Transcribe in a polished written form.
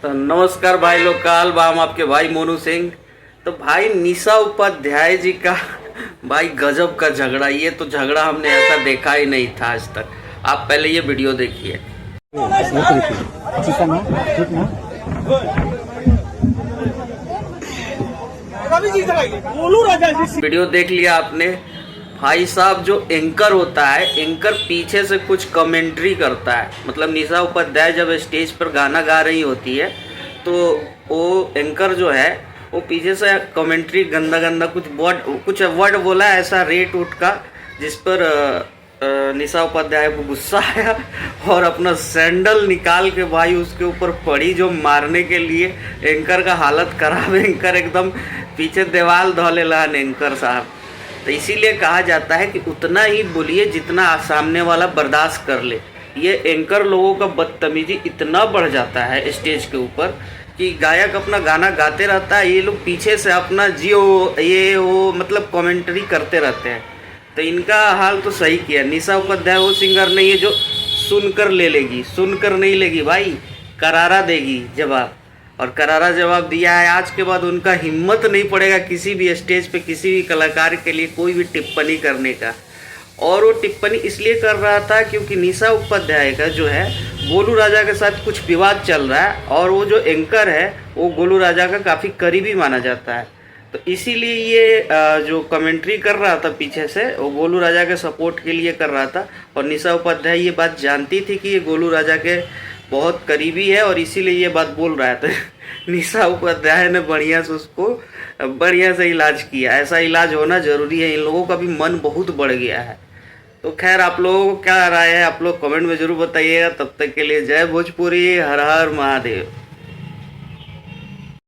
तो नमस्कार भाई लोग, काल बाम आपके भाई मोनू सिंह। तो भाई निशा उपाध्याय जी का भाई गजब का झगड़ा, ये तो झगड़ा हमने ऐसा देखा ही नहीं था आज तक। आप पहले ये वीडियो देखिए। वीडियो देख लिया आपने। भाई साहब, जो एंकर होता है, एंकर पीछे से कुछ कमेंट्री करता है। मतलब निशा उपाध्याय जब स्टेज पर गाना गा रही होती है तो वो एंकर जो है वो पीछे से कमेंट्री गंदा गंदा कुछ वर्ड बोला है ऐसा रेट उठ का, जिस पर निशा उपाध्याय को गुस्सा आया और अपना सैंडल निकाल के भाई उसके ऊपर पड़ी, जो मारने के लिए एंकर का हालत खराब। एंकर एकदम पीछे दीवाल धौले लान एंकर साहब। तो इसीलिए कहा जाता है कि उतना ही बोलिए जितना सामने वाला बर्दाश्त कर ले। ये एंकर लोगों का बदतमीजी इतना बढ़ जाता है स्टेज के ऊपर कि गायक अपना गाना गाते रहता है, ये लोग पीछे से अपना जियो ये वो मतलब कमेंट्री करते रहते हैं। तो इनका हाल तो सही किया। निशा उपाध्याय वो सिंगर नहीं है जो सुनकर ले लेगी, सुनकर नहीं लेगी भाई, करारा देगी जवाब। और करारा जवाब दिया है। आज के बाद उनका हिम्मत नहीं पड़ेगा किसी भी स्टेज पे किसी भी कलाकार के लिए कोई भी टिप्पणी करने का। और वो टिप्पणी इसलिए कर रहा था क्योंकि निशा उपाध्याय का जो है गोलू राजा के साथ कुछ विवाद चल रहा है, और वो जो एंकर है वो गोलू राजा का काफ़ी करीबी माना जाता है। तो इसीलिए ये जो कमेंट्री कर रहा था पीछे से, वो गोलू राजा के सपोर्ट के लिए कर रहा था। और निशा उपाध्याय ये बात जानती थी कि ये गोलू राजा के बहुत करीबी है और इसीलिए ये बात बोल रहा है। तो निशा उपाध्याय ने बढ़िया से उसको बढ़िया से इलाज किया। ऐसा इलाज होना ज़रूरी है, इन लोगों का भी मन बहुत बढ़ गया है। तो खैर, आप लोगों को क्या राय है आप लोग कमेंट में ज़रूर बताइएगा। तब तक के लिए जय भोजपुरी, हर हर महादेव।